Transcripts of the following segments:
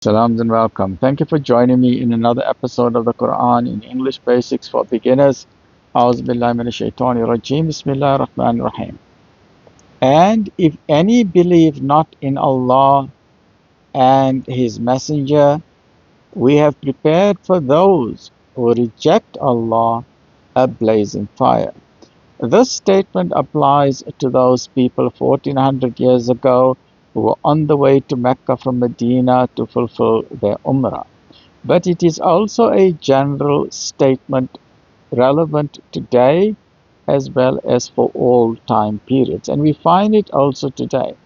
Salams and welcome. Thank you for joining me in another episode of the Quran in English Basics for Beginners. A'udhu billahi minash shaitani rajim. Bismillahir Rahmanir Rahim. And if any believe not in Allah and His Messenger, we have prepared for those who reject Allah a blazing fire. This statement applies to those people 1400 years ago who were on the way to Mecca from Medina to fulfill their Umrah. But it is also a general statement relevant today as well as for all time periods. And we find it also today.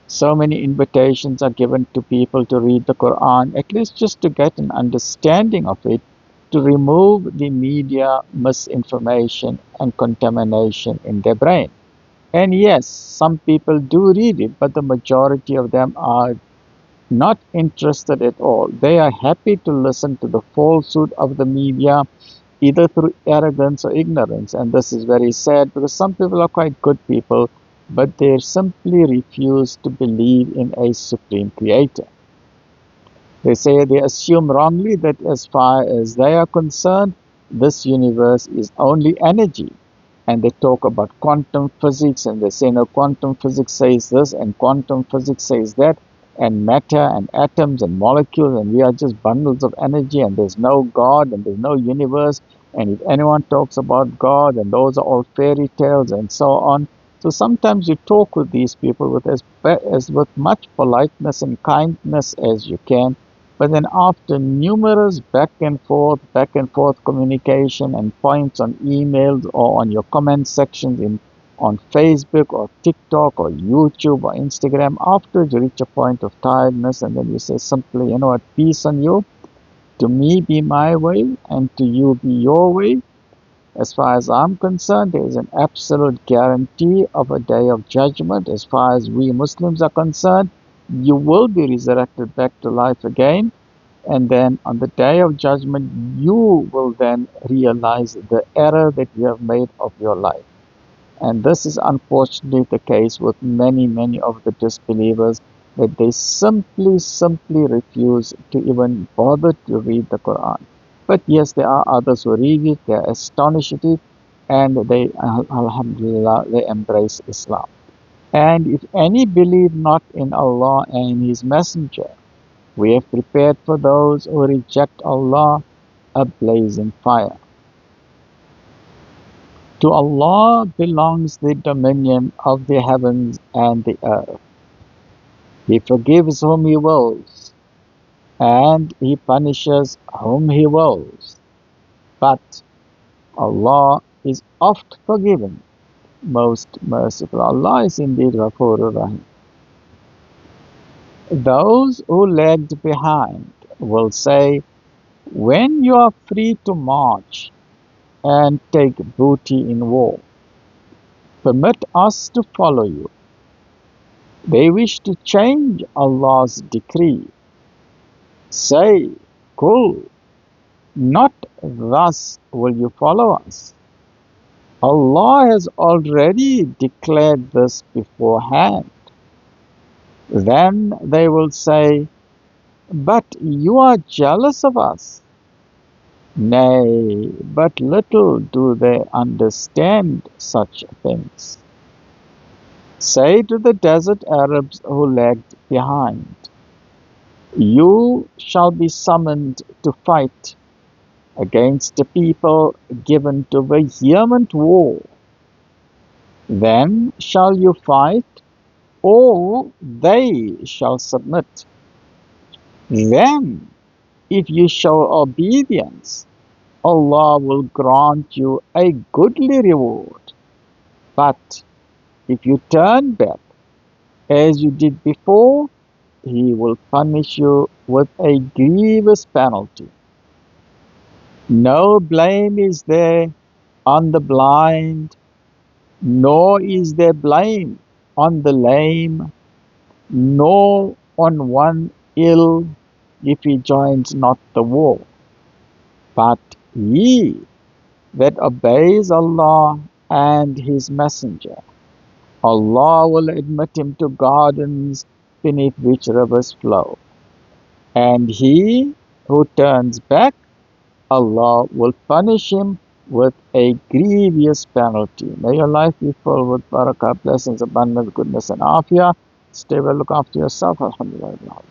So many invitations are given to people to read the Quran, at least just to get an understanding of it, to remove the media misinformation and contamination in their brain. And yes, some people do read it, but the majority of them are not interested at all. They are happy to listen to the falsehood of the media, either through arrogance or ignorance. And this is very sad because some people are quite good people, but they simply refuse to believe in a supreme creator. They assume wrongly that as far as they are concerned, this universe is only energy. And they talk about quantum physics, and they say, no, quantum physics says this, and quantum physics says that, and matter, and atoms, and molecules, and we are just bundles of energy, and there's no God, and there's no universe, and if anyone talks about God, and those are all fairy tales, and so on. So sometimes you talk with these people with with much politeness and kindness as you can, but then after numerous back and forth communication and points on emails or on your comment sections on Facebook or TikTok or YouTube or Instagram, after you reach a point of tiredness and then you say simply, you know what, peace on you, to me be my way and to you be your way. As far as I'm concerned, there is an absolute guarantee of a day of judgment. As far as we Muslims are concerned, you will be resurrected back to life again. And then on the day of judgment, you will then realize the error that you have made of your life. And this is unfortunately the case with many of the disbelievers, that they simply refuse to even bother to read the Quran. But yes, there are others who read it, they are astonished at it, and they, alhamdulillah, they embrace Islam. And if any believe not in Allah and His Messenger, we have prepared for those who reject Allah a blazing fire. To Allah belongs the dominion of the heavens and the earth. He forgives whom He wills, and He punishes whom He wills. But Allah is oft forgiven, most merciful. Allah is indeed Ghafurur Rahim. Those who lagged behind will say, when you are free to march and take booty in war, permit us to follow you. They wish to change Allah's decree. Say, Kul, not thus will you follow us. Allah has already declared this beforehand. Then they will say, but you are jealous of us. Nay, but little do they understand such things. Say to the desert Arabs who lagged behind, you shall be summoned to fight against a people given to vehement war. Then shall you fight, or they shall submit. Then, if you show obedience, Allah will grant you a goodly reward. But if you turn back, as you did before, He will punish you with a grievous penalty. No blame is there on the blind, nor is there blame on the lame, nor on one ill if he joins not the war. But he that obeys Allah and His Messenger, Allah will admit him to gardens beneath which rivers flow. And he who turns back, Allah will punish him with a grievous penalty. May your life be full with barakah, blessings, abundance, goodness, and afiyah. Stay well, look after yourself. Alhamdulillah.